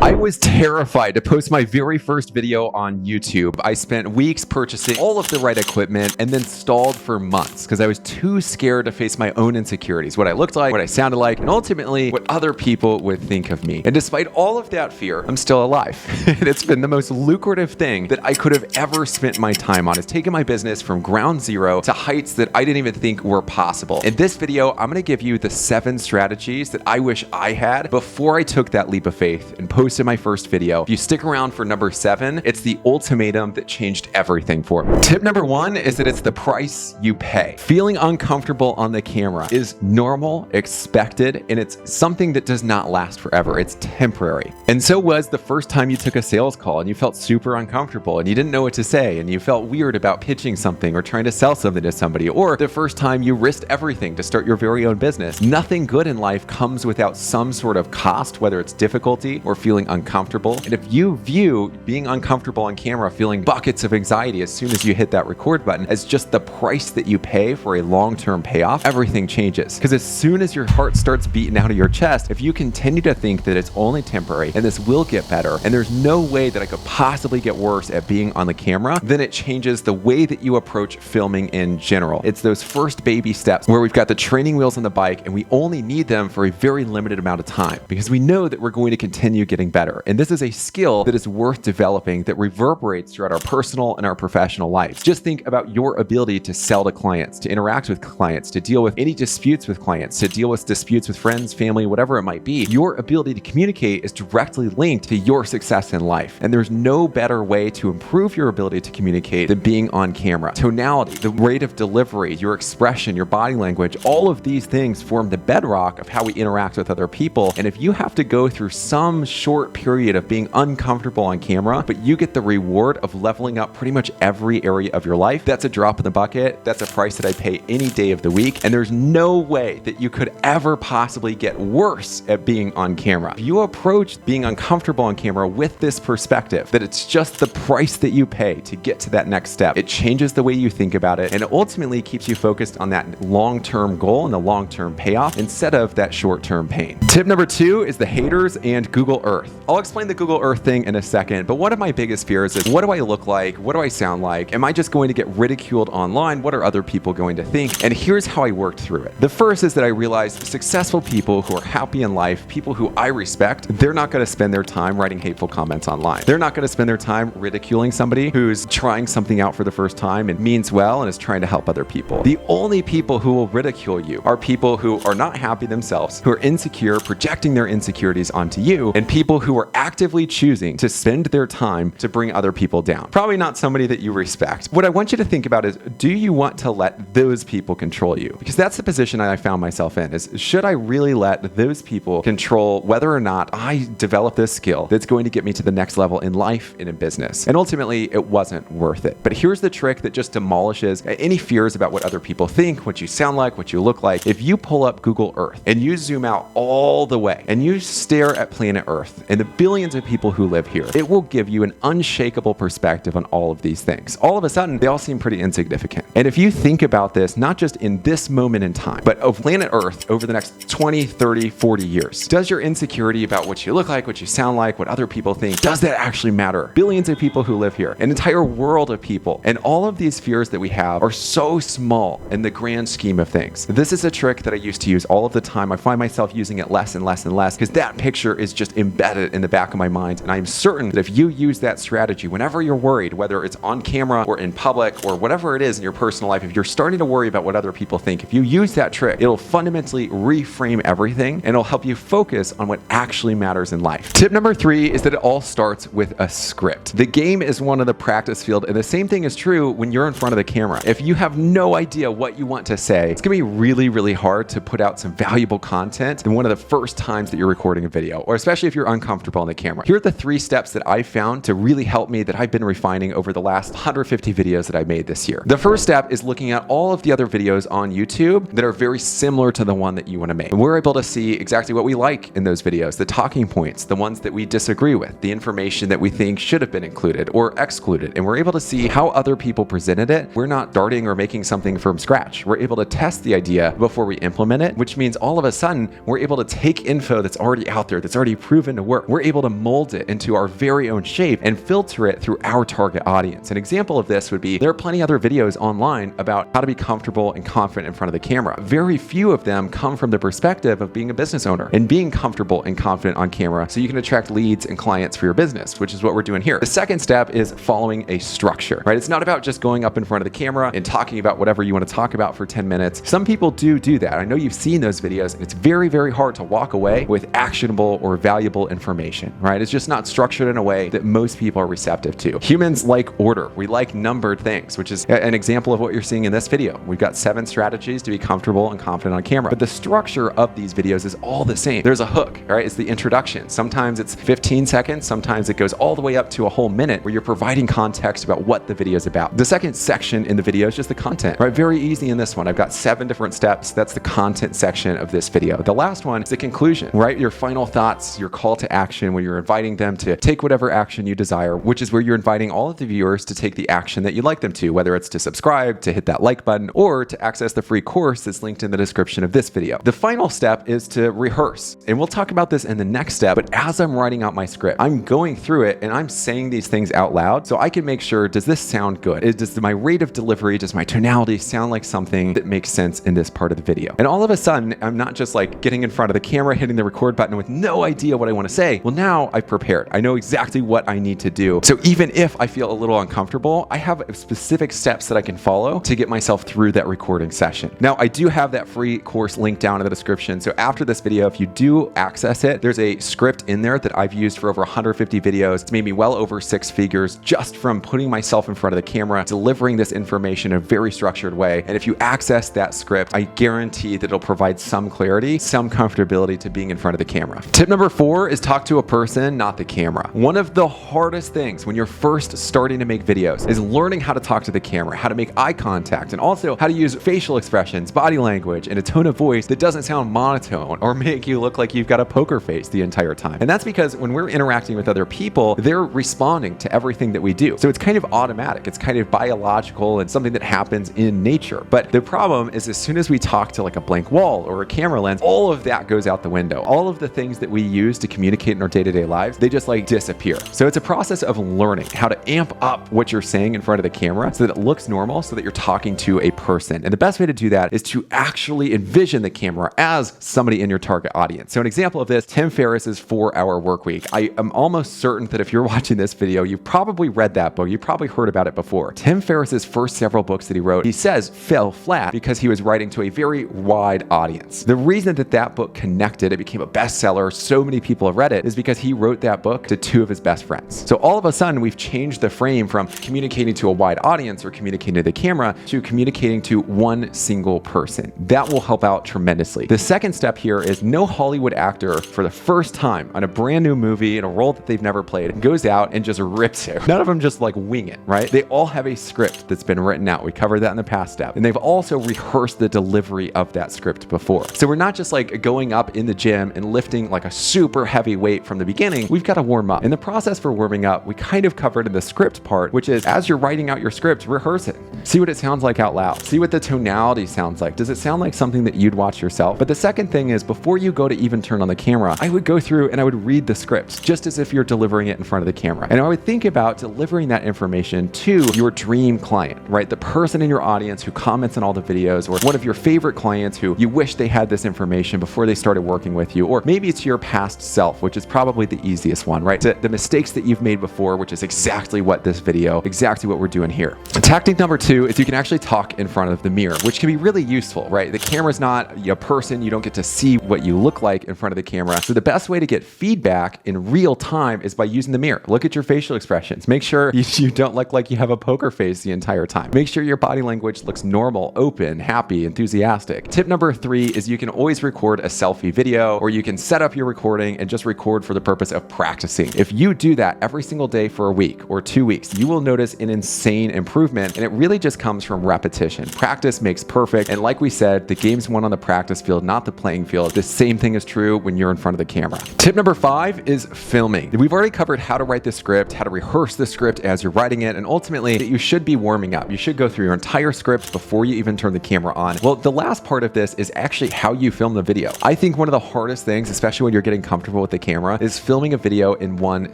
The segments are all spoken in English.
I was terrified to post my very first video on YouTube. I spent weeks purchasing all of the right equipment and then stalled for months because I was too scared to face my own insecurities, what I looked like, what I sounded like, and ultimately what other people would think of me. And despite all of that fear, I'm still alive. It's been the most lucrative thing that I could have ever spent my time on. It's taken my business from ground zero to heights that I didn't even think were possible. In this video, I'm going to give you the 7 strategies that I wish I had before I took that leap of faith and posted my first video. If you stick around for number 7, it's the ultimatum that changed everything for me. Tip number 1 is that it's the price you pay. Feeling uncomfortable on the camera is normal, expected, and it's something that does not last forever. It's temporary. And so was the first time you took a sales call and you felt super uncomfortable and you didn't know what to say and you felt weird about pitching something or trying to sell something to somebody, or the first time you risked everything to start your very own business. Nothing good in life comes without some sort of cost, whether it's difficulty or feeling uncomfortable. And if you view being uncomfortable on camera, feeling buckets of anxiety as soon as you hit that record button as just the price that you pay for a long-term payoff, everything changes. Because as soon as your heart starts beating out of your chest, if you continue to think that it's only temporary and this will get better and there's no way that I could possibly get worse at being on the camera, then it changes the way that you approach filming in general. It's those first baby steps where we've got the training wheels on the bike and we only need them for a very limited amount of time because we know that we're going to continue getting better. And this is a skill that is worth developing that reverberates throughout our personal and our professional lives. Just think about your ability to sell to clients, to interact with clients, to deal with any disputes with clients, to deal with disputes with friends, family, whatever it might be. Your ability to communicate is directly linked to your success in life. And there's no better way to improve your ability to communicate than being on camera. Tonality, the rate of delivery, your expression, your body language, all of these things form the bedrock of how we interact with other people. And if you have to go through some short period of being uncomfortable on camera, but you get the reward of leveling up pretty much every area of your life, that's a drop in the bucket. That's a price that I pay any day of the week. And there's no way that you could ever possibly get worse at being on camera. If you approach being uncomfortable on camera with this perspective, that it's just the price that you pay to get to that next step, it changes the way you think about it and it ultimately keeps you focused on that long-term goal and the long-term payoff instead of that short-term pain. Tip number 2 is the haters and Google Earth. I'll explain the Google Earth thing in a second, but one of my biggest fears is, what do I look like? What do I sound like? Am I just going to get ridiculed online? What are other people going to think? And here's how I worked through it. The first is that I realized successful people who are happy in life, people who I respect, they're not going to spend their time writing hateful comments online. They're not going to spend their time ridiculing somebody who's trying something out for the first time and means well and is trying to help other people. The only people who will ridicule you are people who are not happy themselves, who are insecure, projecting their insecurities onto you, and people who are actively choosing to spend their time to bring other people down. Probably not somebody that you respect. What I want you to think about is, do you want to let those people control you? Because that's the position I found myself in, is should I really let those people control whether or not I develop this skill that's going to get me to the next level in life and in business? And ultimately, it wasn't worth it. But here's the trick that just demolishes any fears about what other people think, what you sound like, what you look like. If you pull up Google Earth and you zoom out all the way and you stare at planet Earth and the billions of people who live here, it will give you an unshakable perspective on all of these things. All of a sudden, they all seem pretty insignificant. And if you think about this, not just in this moment in time, but of planet Earth over the next 20, 30, 40 years, does your insecurity about what you look like, what you sound like, what other people think, does that actually matter? Billions of people who live here, an entire world of people, and all of these fears that we have are so small in the grand scheme of things. This is a trick that I used to use all of the time. I find myself using it less and less and less because that picture is just embedded in the back of my mind. And I'm certain that if you use that strategy, whenever you're worried, whether it's on camera or in public or whatever it is in your personal life, if you're starting to worry about what other people think, if you use that trick, it'll fundamentally reframe everything and it'll help you focus on what actually matters in life. Tip number 3 is that it all starts with a script. The game is one of the practice field, and the same thing is true when you're in front of the camera. If you have no idea what you want to say, it's gonna be really, really hard to put out some valuable content in one of the first times that you're recording a video, or especially if you're uncomfortable on the camera. Here are the 3 steps that I found to really help me, that I've been refining over the last 150 videos that I made this year. The first step is looking at all of the other videos on YouTube that are very similar to the one that you want to make. And we're able to see exactly what we like in those videos, the talking points, the ones that we disagree with, the information that we think should have been included or excluded. And we're able to see how other people presented it. We're not darting or making something from scratch. We're able to test the idea before we implement it, which means all of a sudden we're able to take info that's already out there, that's already proven to work, work. We're able to mold it into our very own shape and filter it through our target audience. An example of this would be, there are plenty other videos online about how to be comfortable and confident in front of the camera. Very few of them come from the perspective of being a business owner and being comfortable and confident on camera so you can attract leads and clients for your business, which is what we're doing here. The second step is following a structure, right? It's not about just going up in front of the camera and talking about whatever you want to talk about for 10 minutes. Some people do that. I know you've seen those videos, and it's very, very hard to walk away with actionable or valuable information, right? It's just not structured in a way that most people are receptive to. Humans like order. We like numbered things, which is an example of what you're seeing in this video. We've got 7 strategies to be comfortable and confident on camera, but the structure of these videos is all the same. There's a hook, right? It's the introduction. Sometimes it's 15 seconds. Sometimes it goes all the way up to a whole minute where you're providing context about what the video is about. The second section in the video is just the content, right? Very easy in this one. I've got 7 different steps. That's the content section of this video. The last one is the conclusion, right? Your final thoughts, your call to action, where you're inviting them to take whatever action you desire, which is where you're inviting all of the viewers to take the action that you'd like them to, whether it's to subscribe, to hit that like button, or to access the free course that's linked in the description of this video. The final step is to rehearse. And we'll talk about this in the next step, but as I'm writing out my script, I'm going through it and I'm saying these things out loud so I can make sure, does this sound good? Does my rate of delivery, does my tonality sound like something that makes sense in this part of the video? And all of a sudden, I'm not just like getting in front of the camera, hitting the record button with no idea what I want to say. Well, now I've prepared. I know exactly what I need to do. So even if I feel a little uncomfortable, I have specific steps that I can follow to get myself through that recording session. Now, I do have that free course linked down in the description. So after this video, if you do access it, there's a script in there that I've used for over 150 videos. It's made me well over 6 figures just from putting myself in front of the camera, delivering this information in a very structured way. And if you access that script, I guarantee that it'll provide some clarity, some comfortability to being in front of the camera. Tip number 4 is talk to a person, not the camera. One of the hardest things when you're first starting to make videos is learning how to talk to the camera, how to make eye contact, and also how to use facial expressions, body language, and a tone of voice that doesn't sound monotone or make you look like you've got a poker face the entire time. And that's because when we're interacting with other people, they're responding to everything that we do. So it's kind of automatic. It's kind of biological and something that happens in nature. But the problem is, as soon as we talk to like a blank wall or a camera lens, all of that goes out the window. All of the things that we use to communicate in our day-to-day lives, they just like disappear. So it's a process of learning how to amp up what you're saying in front of the camera so that it looks normal, so that you're talking to a person. And the best way to do that is to actually envision the camera as somebody in your target audience. So an example of this, Tim Ferriss's 4-Hour Workweek. I am almost certain that if you're watching this video, you've probably read that book. You probably heard about it before. Tim Ferriss's first several books that he wrote, he says fell flat because he was writing to a very wide audience. The reason that that book connected, it became a bestseller, so many people have read it, is because he wrote that book to 2 of his best friends. So all of a sudden, we've changed the frame from communicating to a wide audience or communicating to the camera to communicating to one single person. That will help out tremendously. The second step here is no Hollywood actor for the first time on a brand new movie in a role that they've never played goes out and just rips it. None of them just like wing it, right? They all have a script that's been written out. We covered that in the past step. And they've also rehearsed the delivery of that script before. So we're not just like going up in the gym and lifting like a super heavy weight from the beginning. We've got to warm up. In the process for warming up, we kind of covered in the script part, which is as you're writing out your script, rehearse it. See what it sounds like out loud. See what the tonality sounds like. Does it sound like something that you'd watch yourself? But the second thing is, before you go to even turn on the camera, I would go through and I would read the script just as if you're delivering it in front of the camera. And I would think about delivering that information to your dream client, right? The person in your audience who comments on all the videos, or one of your favorite clients who you wish they had this information before they started working with you, or maybe it's your past self, which is probably the easiest one, right? The mistakes that you've made before, which is exactly what this video, exactly what we're doing here. Tactic number 2 is you can actually talk in front of the mirror, which can be really useful, right? The camera's not a person. You don't get to see what you look like in front of the camera. So the best way to get feedback in real time is by using the mirror. Look at your facial expressions. Make sure you don't look like you have a poker face the entire time. Make sure your body language looks normal, open, happy, enthusiastic. Tip number 3 is you can always record a selfie video, or you can set up your recording and just record for the purpose of practicing. If you do that every single day for a week or 2 weeks, you will notice an insane improvement, and it really just comes from repetition. Practice makes perfect, and like we said, the game's won on the practice field, not the playing field. The same thing is true when you're in front of the camera. Tip number 5 is filming. We've already covered how to write the script, how to rehearse the script as you're writing it, and ultimately that you should be warming up. You should go through your entire script before you even turn the camera on. Well, the last part of this is actually how you film the video. I think one of the hardest things, especially when you're getting comfortable with the camera is filming a video in one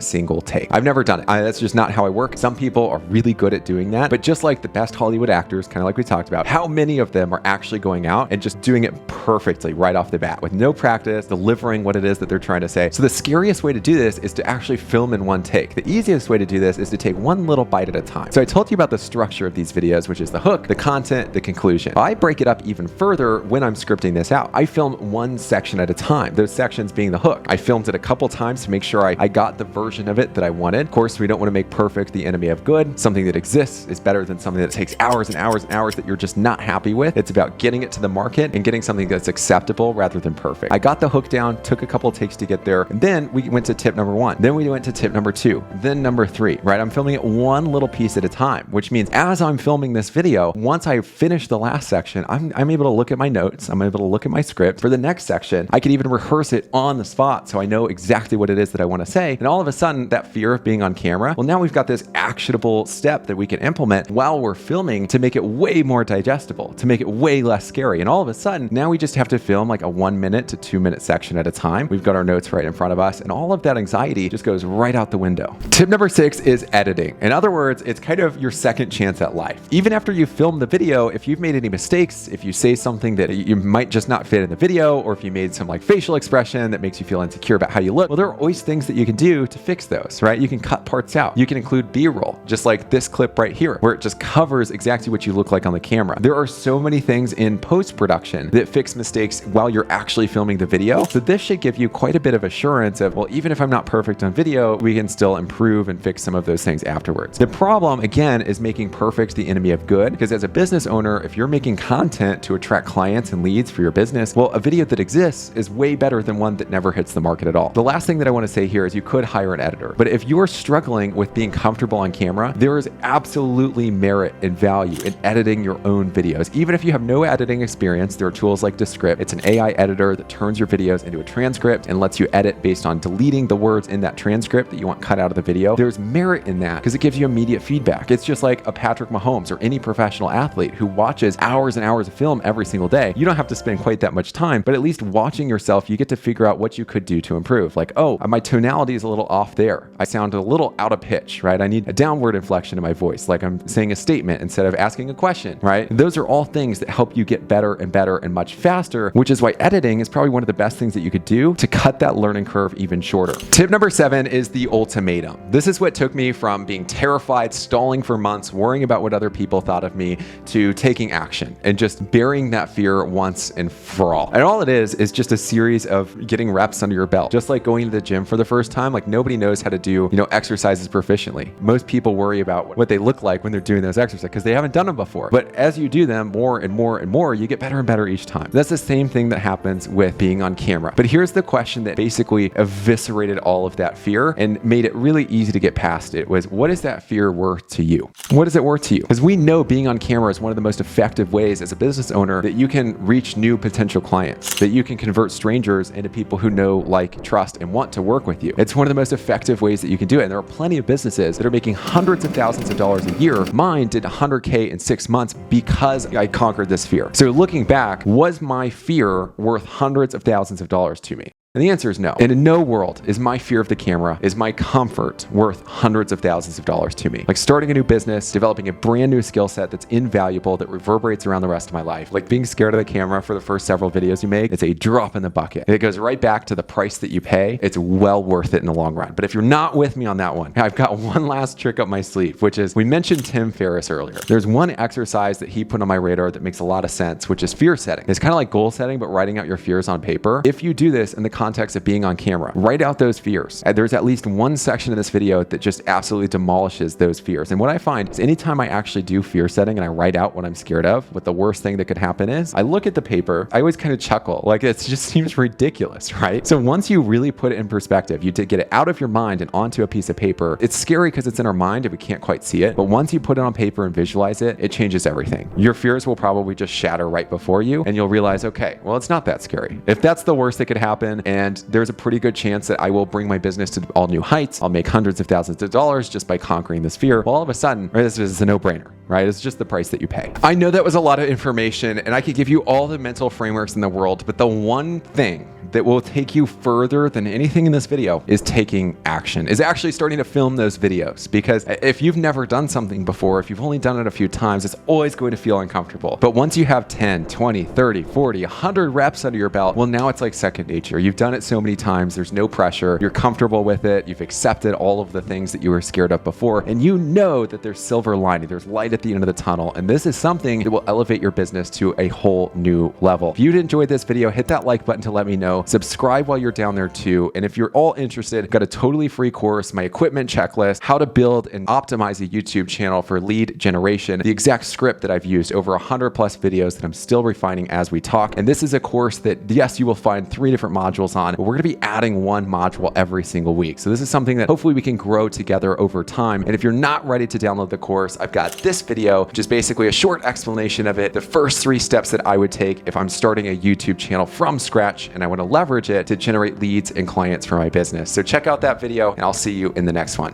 single take. I've never done it. That's just not how I work. Some people are really good at doing that, but just like the best Hollywood actors, kind of like we talked about, how many of them are actually going out and just doing it perfectly right off the bat with no practice, delivering what it is that they're trying to say. So the scariest way to do this is to actually film in one take. The easiest way to do this is to take one little bite at a time. So I told you about the structure of these videos, which is the hook, the content, the conclusion. I break it up even further when I'm scripting this out. I film one section at a time, those sections being the hook. I filmed it a couple times to make sure I got the version of it that I wanted. Of course, we don't want to make perfect the enemy of good. Something that exists is better than something that takes hours and hours and hours that you're just not happy with. It's about getting it to the market and getting something that's acceptable rather than perfect. I got the hook down, took a couple takes to get there, and then we went to tip number 1. Then we went to tip number 2, then number 3, right? I'm filming it one little piece at a time, which means as I'm filming this video, once I finish the last section, I'm able to look at my notes, I'm able to look at my script. For the next section, I can even rehearse it on the spot so I know exactly what it is that I want to say. And all of a sudden, that fear of being on camera, well, now we've got this actionable step that we can implement while we're filming to make it way more digestible, to make it way less scary. And all of a sudden, now we just have to film like a 1 minute to 2 minute section at a time. We've got our notes right in front of us, and all of that anxiety just goes right out the window. Tip number 6 is editing. In other words, it's kind of your second chance at life. Even after you film the video, if you've made any mistakes, if you say something that you might just not fit in the video, or if you made some like facial expression that makes you feel insecure about how you look, well, there are always things that you can do to fix those, right? You can cut parts out. You can include B-roll, just like this clip right here, where it just covers exactly what you look like on the camera. There are so many things in post-production that fix mistakes while you're actually filming the video. So this should give you quite a bit of assurance of, well, even if I'm not perfect on video, we can still improve and fix some of those things afterwards. The problem, again, is making perfect the enemy of good, because as a business owner, if you're making content to attract clients and leads for your business, well, a video that exists is way better than one that never hits the market at all. The last thing that I want to say here is you could hire an editor, but if you're struggling with being comfortable on camera, there is absolutely merit and value in editing your own videos. Even if you have no editing experience, there are tools like Descript. It's an AI editor that turns your videos into a transcript and lets you edit based on deleting the words in that transcript that you want cut out of the video. There's merit in that because it gives you immediate feedback. It's just like a Patrick Mahomes or any professional athlete who watches hours and hours of film every single day. You don't have to spend quite that much time, but at least watching yourself, you get to figure out what you could do to improve. Like, oh, my tonality is a little off there. I sound a little out of pitch, right? I need a downward inflection in my voice, like I'm saying a statement instead of asking a question, right? Those are all things that help you get better and better and much faster, which is why editing is probably one of the best things that you could do to cut that learning curve even shorter. Tip number 7 is the ultimatum. This is what took me from being terrified, stalling for months, worrying about what other people thought of me, to taking action and just burying that fear once and for all. And all it is just a series of getting reps under your belt. Just like going to the gym for the first time, like nobody knows how to do, exercises proficiently. Most people worry about what they look like when they're doing those exercises because they haven't done them before. But as you do them more and more and more, you get better and better each time. That's the same thing that happens with being on camera. But here's the question that basically eviscerated all of that fear and made it really easy to get past it was, what is that fear worth to you? What is it worth to you? Because we know being on camera is one of the most effective ways as a business owner that you can reach new potential clients, that you can convert strangers into people who know, like, trust, and want to work with you. It's one of the most effective ways that you can do it. And there are plenty of businesses that are making hundreds of thousands of dollars a year. Mine did 100K in 6 months because I conquered this fear. So looking back, was my fear worth hundreds of thousands of dollars to me? And the answer is no. And in no world is my fear of the camera, is my comfort worth hundreds of thousands of dollars to me. Like starting a new business, developing a brand new skill set that's invaluable, that reverberates around the rest of my life. Like being scared of the camera for the first several videos you make, it's a drop in the bucket. And it goes right back to the price that you pay. It's well worth it in the long run. But if you're not with me on that one, I've got one last trick up my sleeve, which is, we mentioned Tim Ferriss earlier. There's one exercise that he put on my radar that makes a lot of sense, which is fear setting. It's kind of like goal setting, but writing out your fears on paper. If you do this in the context of being on camera, write out those fears. There's at least one section of this video that just absolutely demolishes those fears. And what I find is anytime I actually do fear setting and I write out what I'm scared of, what the worst thing that could happen is, I look at the paper, I always kind of chuckle, like it just seems ridiculous, right? So once you really put it in perspective, you get it out of your mind and onto a piece of paper. It's scary because it's in our mind and we can't quite see it. But once you put it on paper and visualize it, it changes everything. Your fears will probably just shatter right before you and you'll realize, okay, well, it's not that scary. If that's the worst that could happen and there's a pretty good chance that I will bring my business to all new heights. I'll make hundreds of thousands of dollars just by conquering this fear. Well, all of a sudden, right, this is a no-brainer, right? It's just the price that you pay. I know that was a lot of information, and I could give you all the mental frameworks in the world, but the one thing that will take you further than anything in this video is taking action, is actually starting to film those videos. Because if you've never done something before, if you've only done it a few times, it's always going to feel uncomfortable. But once you have 10, 20, 30, 40, 100 reps under your belt, well, now it's like second nature. You've done it so many times, there's no pressure, you're comfortable with it, you've accepted all of the things that you were scared of before, and you know that there's silver lining, there's light at the end of the tunnel, and this is something that will elevate your business to a whole new level. If you enjoyed this video, hit that like button to let me know. Subscribe while you're down there too. And if you're all interested, I've got a totally free course, my equipment checklist, how to build and optimize a YouTube channel for lead generation, the exact script that I've used, over 100 plus videos that I'm still refining as we talk. And this is a course that, yes, you will find 3 different modules on, but we're gonna be adding 1 module every single week. So this is something that hopefully we can grow together over time. And if you're not ready to download the course, I've got this video, which is basically a short explanation of it, the first 3 steps that I would take if I'm starting a YouTube channel from scratch and I want to leverage it to generate leads and clients for my business. So check out that video, and I'll see you in the next one.